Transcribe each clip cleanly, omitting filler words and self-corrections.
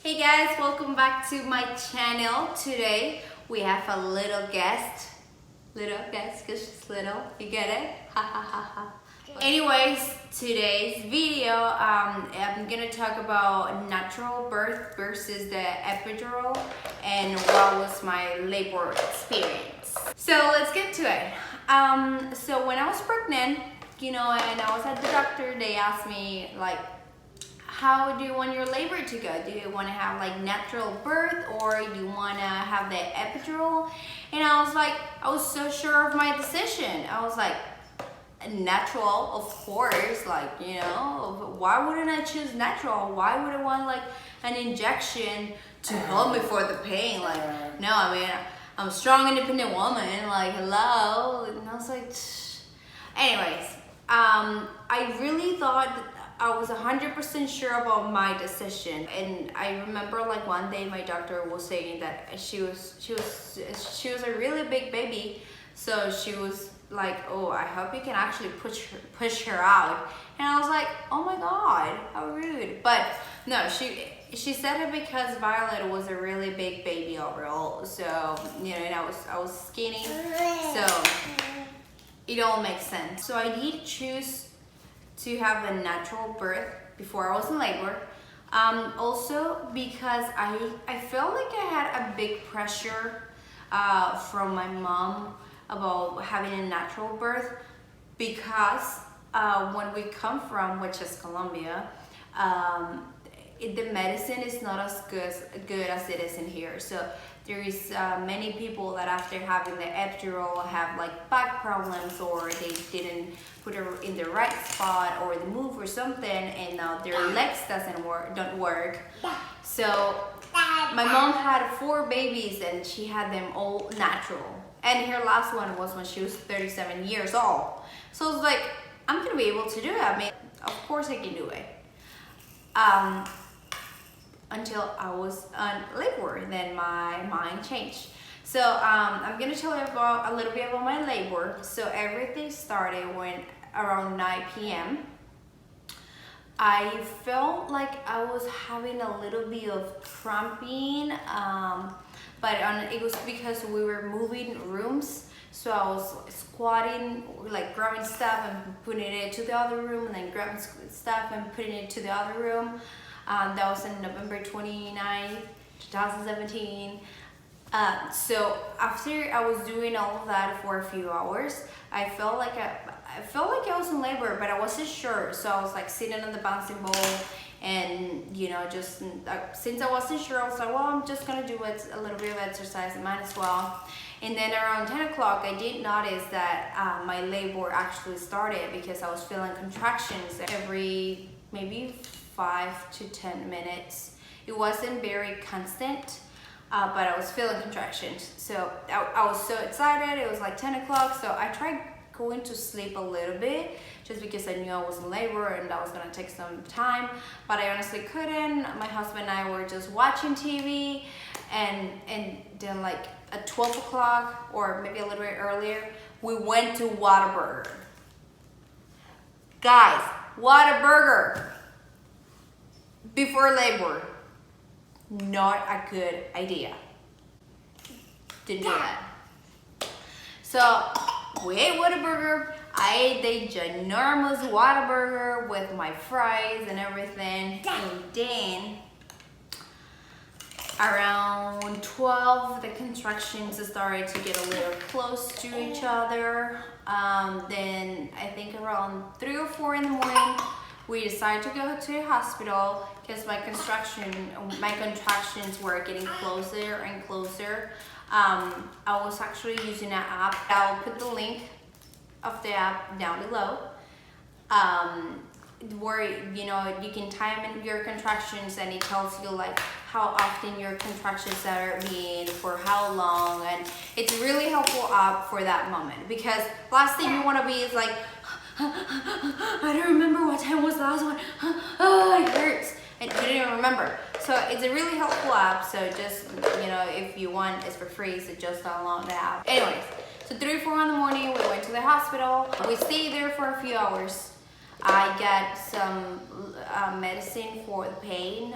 Hey guys, welcome back to my channel. Today we have a little guest because she's little, you get it? Ha ha ha ha. Anyways, today's video, I'm gonna talk about natural birth versus the epidural and what was my labor experience. So let's get to it. So when I was pregnant, and I was at the doctor, they asked me like, how do you want your labor to go? Do you want to have like natural birth or you want to have the epidural? And I was so sure of my decision. I was like, natural, of course, why wouldn't I choose natural? Why would I want like an injection to help me for the pain? No, I'm a strong, independent woman, hello. And I was like, anyways, I really thought that I was 100% sure about my decision. And I remember one day my doctor was saying that she was a really big baby, so she was like, oh, I hope you can actually push her out. And I was like, oh my god, how rude. But no, she said it because Violet was a really big baby overall, so and I was skinny, so it all makes sense. So I did choose to have a natural birth before I was in labor. Also because I felt like I had a big pressure from my mom about having a natural birth, because when we come from, which is Colombia, the medicine is not as good as it is in here. So there is many people that after having the epidural have back problems, or they didn't put her in the right spot, or they move or something, and now their legs don't work. So my mom had 4 babies and she had them all natural. And her last one was when she was 37 years old. So I was like, I'm gonna be able to do it. Of course I can do it. Until I was on labor, then my mind changed. So I'm gonna tell you a little bit about my labor. So everything started when around 9 p.m. I felt like I was having a little bit of cramping, but it was because we were moving rooms. So I was squatting, grabbing stuff and putting it to the other room, and then grabbing stuff and putting it to the other room. That was in November 29th, 2017. So after I was doing all of that for a few hours, I felt like I was in labor, but I wasn't sure. So I was sitting on the bouncing ball, and just since I wasn't sure, I was like, well, I'm just gonna do a little bit of exercise, I might as well. And then around 10 o'clock, I did notice that my labor actually started, because I was feeling contractions every maybe 5 to 10 minutes. It wasn't very constant, but I was feeling contractions. So I was so excited. It was 10 o'clock, so I tried going to sleep a little bit, just because I knew I was in labor and that was gonna take some time, but I honestly couldn't. My husband and I were just watching TV, and then at 12 o'clock, or maybe a little bit earlier, we went to Whataburger. Guys, Whataburger before labor, not a good idea. Didn't do that. So we ate Whataburger. I ate the ginormous Whataburger with my fries and everything. And then around 12, the contractions started to get a little close to each other. Then I think around 3 or 4 in the morning, we decided to go to the hospital, because my contractions were getting closer and closer. I was actually using an app. I'll put the link of the app down below, where you can time in your contractions, and it tells you how often your contractions are being, for how long, and it's a really helpful app for that moment, because last thing you want to be is I don't remember what time was the last one. Oh, it hurts. And you didn't even remember. So it's a really helpful app. So just, if you want, it's for free. So just download the app. Anyways, so 3 or 4 in the morning, we went to the hospital. We stayed there for a few hours. I got some medicine for the pain.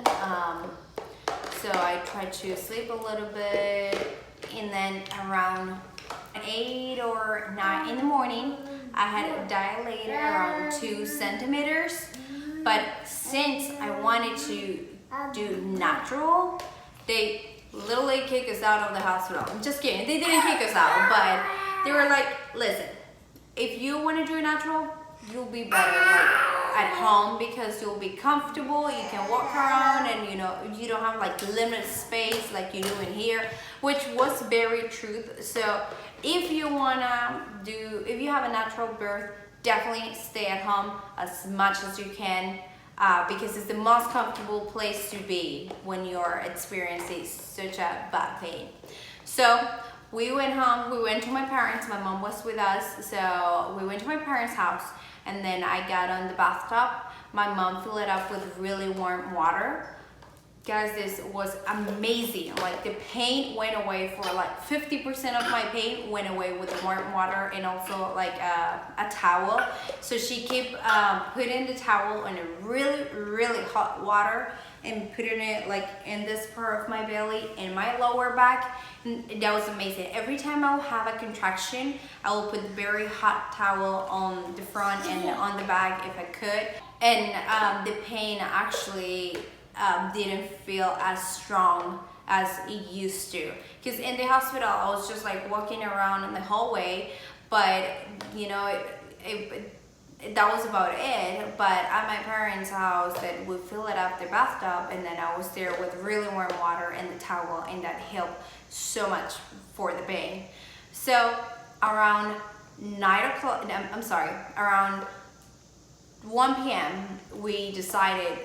So I tried to sleep a little bit, and then around 8 or 9 in the morning, I had a dilator around 2 centimeters. But since I wanted to do natural, they literally kicked us out of the hospital. I'm just kidding, they didn't kick us out, but they were like, listen, if you want to do natural, you'll be better like at home because you'll be comfortable, you can walk around, and you don't have like limited space like you do in here, which was very true. So if you have a natural birth, definitely stay at home as much as you can, because it's the most comfortable place to be when you're experiencing such a bad pain. So we went home, we went to my parents, my mom was with us, so we went to my parents' house, and then I got on the bathtub. My mom filled it up with really warm water. Guys, this was amazing. Like the pain went away for like 50% of my pain went away with the warm water, and also like a towel. So she kept putting the towel in a really hot water and putting it like in this part of my belly and my lower back, and that was amazing. Every time I will have a contraction, I will put the very hot towel on the front and on the back if I could, and the pain actually didn't feel as strong as it used to, because in the hospital I was just like walking around in the hallway, but that was about it. But at my parents' house, that would fill it up the bathtub, and then I was there with really warm water and the towel, and that helped so much for the pain. So around 9 o'clock, around 1 p.m. we decided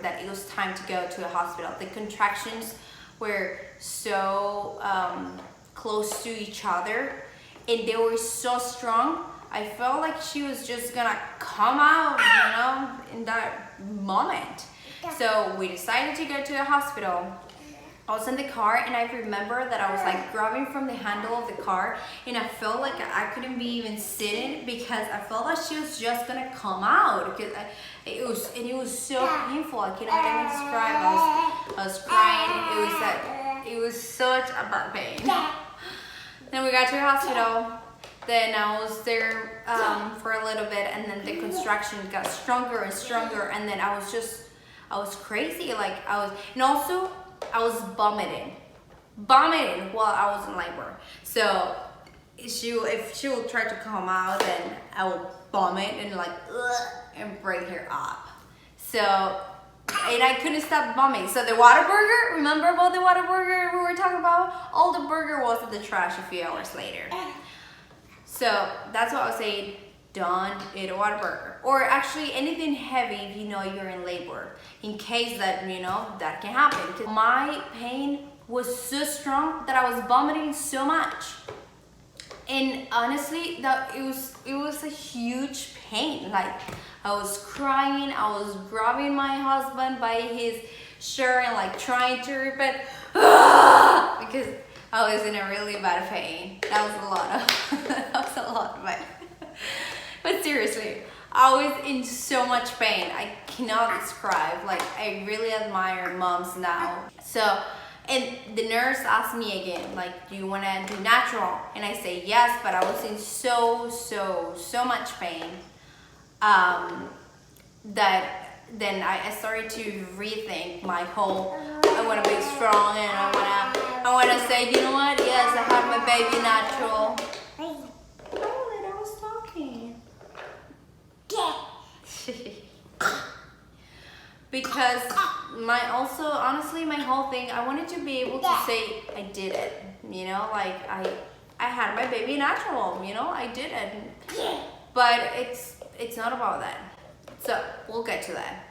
that it was time to go to the hospital. The contractions were so close to each other, and they were so strong. I felt like she was just gonna come out, in that moment. So we decided to go to the hospital. I was in the car, and I remember that I was like grabbing from the handle of the car, and I felt like I couldn't be even sitting because I felt like she was just gonna come out. Because it was so painful. I cannot even describe. I was crying. It was such a bad pain. Then we got to the hospital. Then I was there for a little bit, and then the contraction got stronger and stronger, and then I was crazy. And also I was vomiting while I was in labor. So if she will try to come out, then I will vomit and break her up. So, and I couldn't stop vomiting. So the Whataburger, remember about the Whataburger we were talking about? All the burger was in the trash a few hours later. So that's what I was saying, don't eat a Whataburger. Or actually anything heavy if you're in labor, in case that, that can happen. My pain was so strong that I was vomiting so much. And honestly, it was a huge pain. Like I was crying, I was grabbing my husband by his shirt and like trying to rip it, because I was in a really bad pain. That was a lot, but seriously, I was in so much pain. I cannot describe. Like I really admire moms now. So, and the nurse asked me again, like, do you want to do natural? And I say yes, but I was in so much pain that then I started to rethink my whole, I want to be strong, and I want to say, you know what, yes, I had my baby natural. Oh, I was talking. Because honestly, my whole thing, I wanted to be able to say I did it, like I had my baby natural, I did it. But it's not about that. So we'll get to that.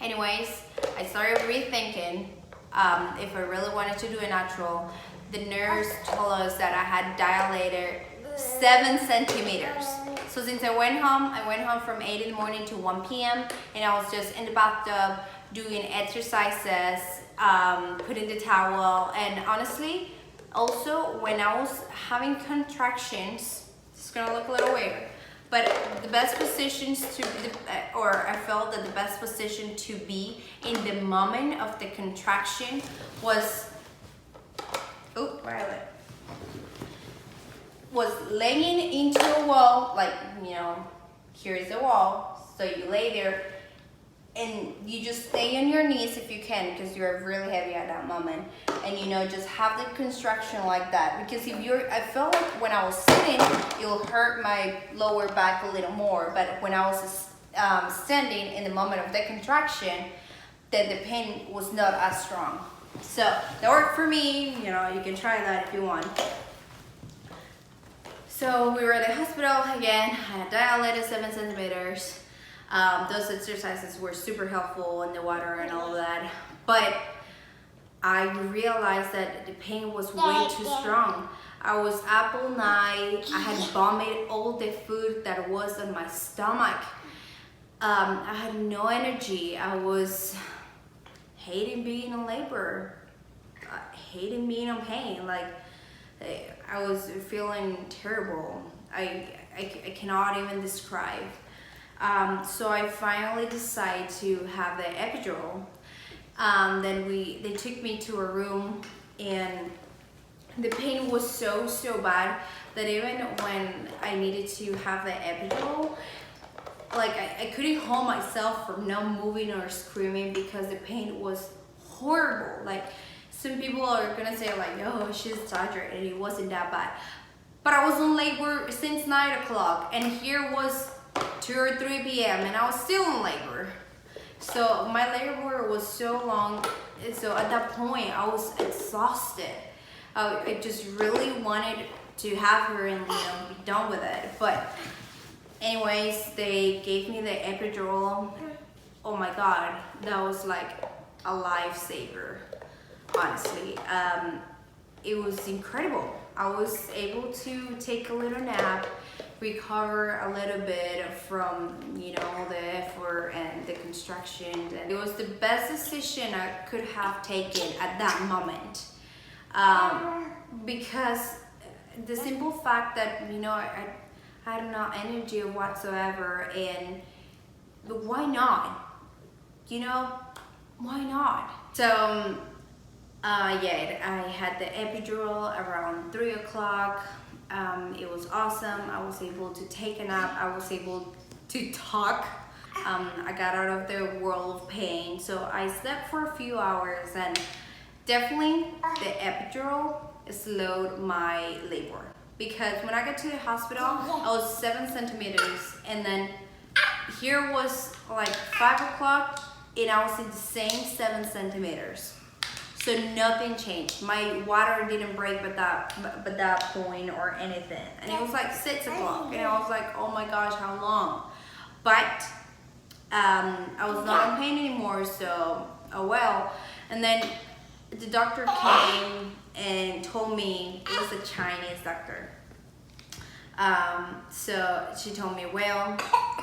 Anyways, I started rethinking if I really wanted to do a natural. The nurse told us that I had dilated 7 centimeters. So since I went home from 8 in the morning to 1 p.m. and I was just in the bathtub doing exercises, putting the towel, and honestly, also when I was having contractions, it's gonna look a little weird, but But the best positions or I felt that the best position to be in the moment of the contraction was, was laying into a wall, like, you know, here's the wall, so you lay there and you just stay on your knees if you can, because you're really heavy at that moment, and you know, just have the contraction like that. Because if you're, I felt like when I was sitting, it'll hurt my lower back a little more, but when I was standing in the moment of the contraction, then the pain was not as strong. So that worked for me. You know, you can try that if you want. So we were at the hospital again. I had dilated 7 centimeters. Those exercises were super helpful in the water and all of that. But I realized that the pain was way too strong. I was up all night. I had vomited all the food that was in my stomach. I had no energy. I was hating being in labor, hating being in pain. Like, I was feeling terrible. I cannot even describe. So I finally decided to have the epidural. Then they took me to a room, and the pain was so bad that even when I needed to have the epidural, like I couldn't hold myself from not moving or screaming because the pain was horrible. Like, some people are gonna say like, oh, she's exaggerated, it wasn't that bad. But I was in labor since 9 o'clock, and here was 2 or 3 p.m. and I was still in labor. So my labor was so long, so at that point I was exhausted. I just really wanted to have her and, you know, be done with it. But anyways, they gave me the epidural. Oh my God, that was like a lifesaver, honestly. It was incredible. I was able to take a little nap, recover a little bit from, you know, all the effort and the construction. And it was the best decision I could have taken at that moment. Because the simple fact that, you know, I had no energy whatsoever, and why not? You know, why not? So, yeah, I had the epidural around 3 o'clock. It was awesome. I was able to take a nap. I was able to talk. I got out of the world of pain. So I slept for a few hours, and definitely the epidural slowed my labor. Because when I got to the hospital, I was 7 centimeters, and then here was like 5 o'clock, and I was in the same 7 centimeters. So nothing changed. My water didn't break at that point or anything. And it was like 6 o'clock, and I was like, oh my gosh, how long? But I was not in pain anymore, so oh well. And then the doctor came and told me, it was a Chinese doctor. So she told me, well,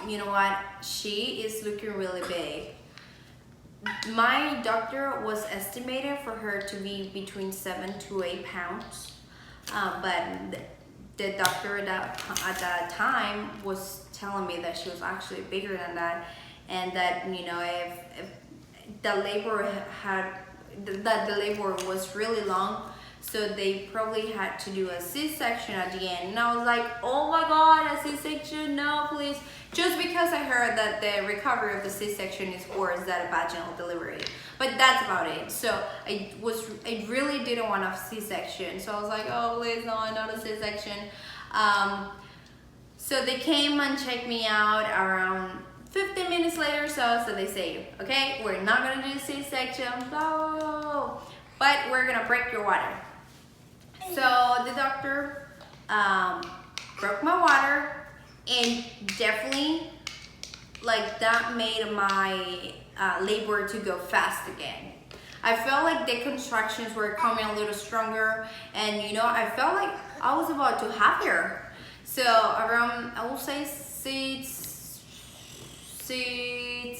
you know what? She is looking really big. My doctor was estimated for her to be between 7 to 8 pounds, but the doctor at that time was telling me that she was actually bigger than that, and that, you know, if the labor the labor was really long, so they probably had to do a C-section at the end. And I was like, oh my God, a C-section, no please. Just because I heard that the recovery of the C-section is worse than a vaginal delivery. But that's about it. So I really didn't want a C-section. So I was like, oh please, no, not a C-section. So they came and checked me out around 15 minutes later, so they say, okay, we're not gonna do C-section, no, but we're gonna break your water. So the doctor broke my water, and definitely, like, that made my labor to go fast again. I felt like the contractions were coming a little stronger, and, you know, I felt like I was about to have her. So around, I will say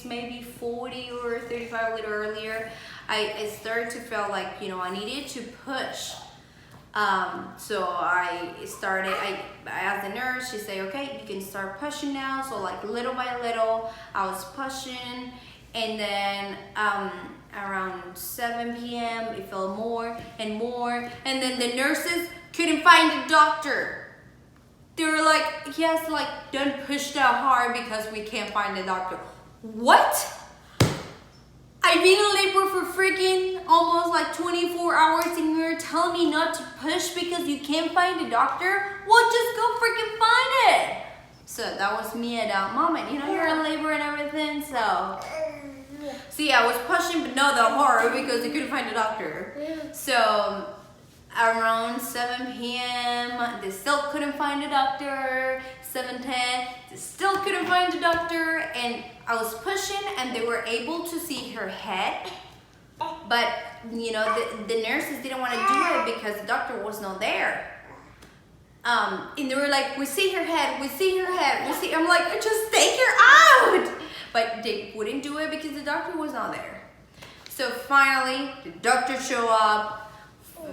maybe 40 or 35 a little earlier, I started to feel like, you know, I needed to push So I asked the nurse, she said, okay, you can start pushing now. So like little by little, I was pushing, and then around 7 p.m. it felt more and more, and then the nurses couldn't find a doctor. They were like, yes, like don't push that hard because we can't find a doctor. What? I've been in labor for freaking almost like 24 hours and you're telling me not to push because you can't find a doctor? Well, just go freaking find it. So that was me at that moment. You know, you're in labor and everything, so. See, I was pushing, but no, the horror because I couldn't find a doctor. So around 7 p.m., they still couldn't find a doctor. 7:10, they still couldn't find a doctor, and I was pushing and they were able to see her head, but you know, the nurses didn't want to do it because the doctor was not there. And they were like, we see her head, we see her head, we see. I'm like, just take her out. But they wouldn't do it because the doctor was not there. So finally, the doctor showed up.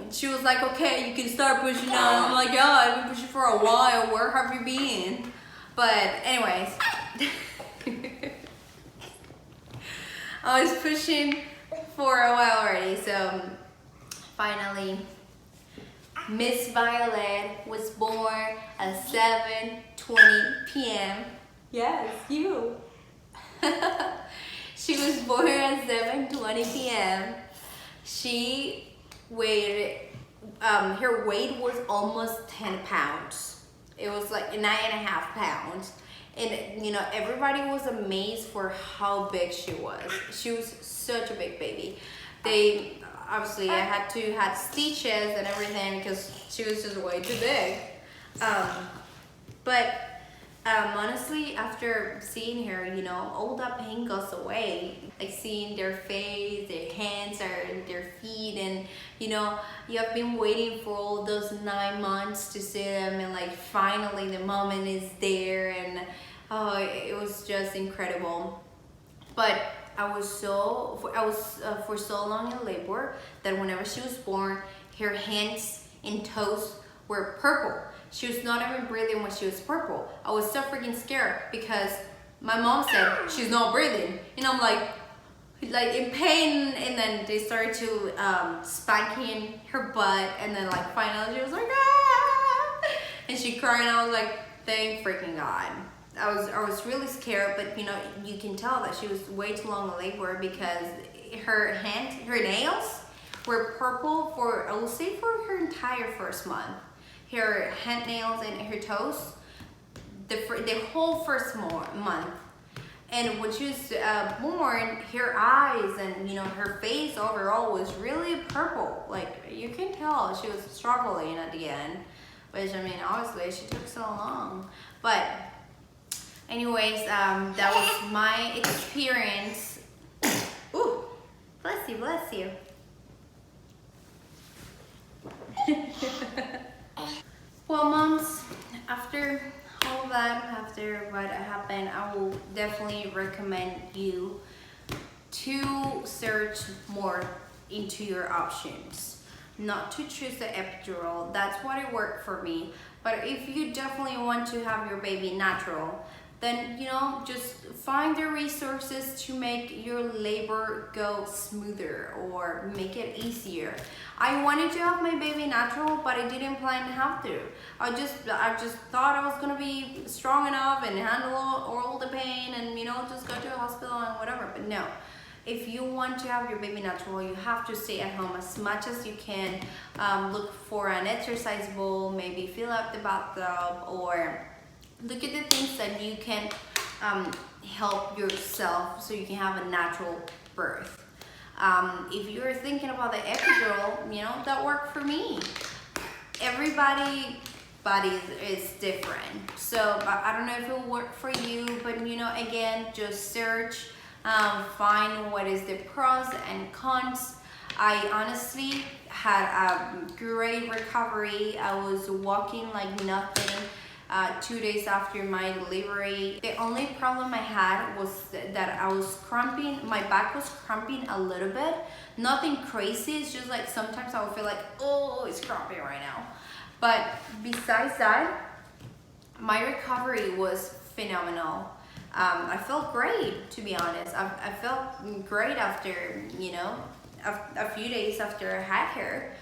She was like, okay, you can start pushing now. I'm like, yeah, I've been pushing for a while. Where have you been? But anyways, I was pushing for a while already. So finally, Miss Violet was born at 7:20 p.m. Yes, you. She was born at 7:20 p.m. She weighed, her weight was almost 10 pounds. It was like 9.5 pounds. And you know, everybody was amazed for how big she was. She was such a big baby. They, obviously I had to have stitches and everything because she was just way too big. But honestly, after seeing her, you know, all that pain goes away. Like seeing their face, their hands, or their feet, and you know, you have been waiting for all those 9 months to see them, and like finally the moment is there, and oh, it was just incredible. But I was for so long in labor that whenever she was born, her hands and toes were purple. She was not even breathing when she was purple. I was so freaking scared because my mom said she's not breathing, and I'm like in pain. And then they started to spanking her butt, and then like finally she was like, ah! And she cried, and I was like, thank freaking God. I was really scared, but you know, you can tell that she was way too long in labor because her nails were purple for, I will say, for her entire first month. Her hand nails and her toes, the whole first month. And when she was born, her eyes and you know, her face overall was really purple. Like you can tell she was struggling at the end, which I mean, obviously she took so long. But anyways, that was my experience. Ooh, bless you, bless you. Well, moms, after all that, after what happened, I will definitely recommend you to search more into your options. Not to choose the epidural, that's what it worked for me. But if you definitely want to have your baby natural, then you know, just find the resources to make your labor go smoother or make it easier. I wanted to have my baby natural, but I didn't plan to have to. I just thought I was gonna be strong enough and handle all the pain and you know, just go to a hospital and whatever. But no, if you want to have your baby natural, you have to stay at home as much as you can. Look for an exercise bowl, maybe fill up the bathtub, or look at the things that you can help yourself so you can have a natural birth. If you're thinking about the epidural, you know, that worked for me. Everybody's body is different. So I don't know if it will work for you, but you know, again, just search, find what is the pros and cons. I honestly had a great recovery. I was walking like nothing. 2 days after my delivery. The only problem I had was that I was cramping. My back was cramping a little bit. Nothing crazy. It's just like sometimes I would feel like, oh, it's cramping right now. But besides that, my recovery was phenomenal. I felt great, to be honest. I felt great after, you know, a few days after I had her.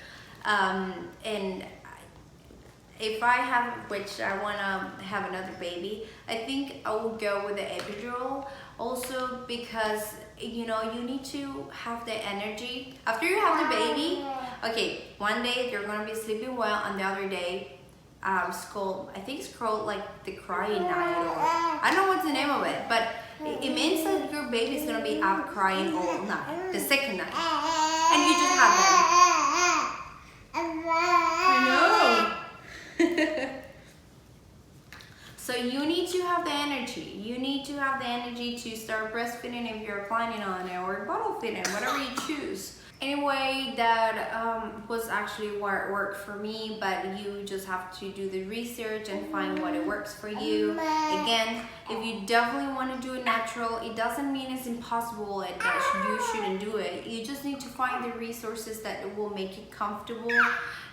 And if I have, which I want to have another baby, I think I will go with the epidural. Also because, you know, you need to have the energy. After you have the baby, okay, one day you're going to be sleeping well, and the other day, I think it's called like the crying night, or I don't know what's the name of it, but it means that your baby's going to be up crying all night, the second night. And you just have them. I know. So you need to have the energy. You need to have the energy to start breastfeeding if you're planning on it, or bottle feeding, whatever you choose. Anyway, that was actually what worked for me, but you just have to do the research and find what it works for you. Again, if you definitely want to do it natural, it doesn't mean it's impossible and that you shouldn't do it. You just need to find the resources that will make you comfortable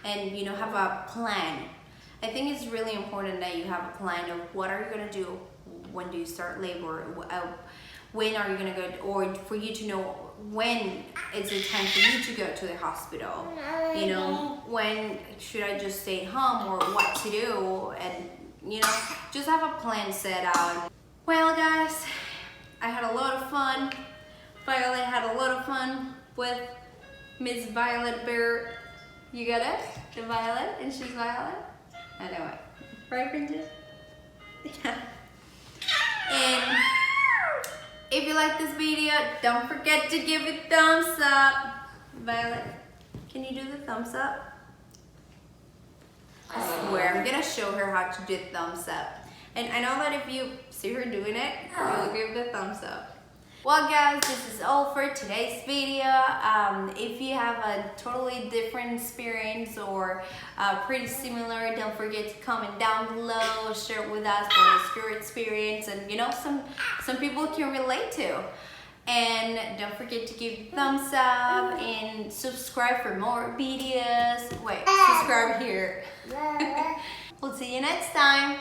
and, you know, have a plan. I think it's really important that you have a plan of what are you going to do when do you start labor, when are you going to go, or for you to know when is it time for you to go to the hospital, you know, when should I just stay home, or what to do, and, you know, just have a plan set out. Well guys, I had a lot of fun. Violet had a lot of fun with Miss Violet Bear. You got it? The Violet, and she's Violet? I know it. Right, Princess? Yeah. And if you like this video, don't forget to give it thumbs up. Violet, can you do the thumbs up? I swear, I'm gonna show her how to do thumbs up. And I know that if you see her doing it, you'll give the thumbs up. Well guys, this is all for today's video. If you have a totally different experience or pretty similar, don't forget to comment down below, share it with us what was your experience, and, you know, some people can relate to. And don't forget to give thumbs up and subscribe for more videos. Wait, subscribe here. We'll see you next time.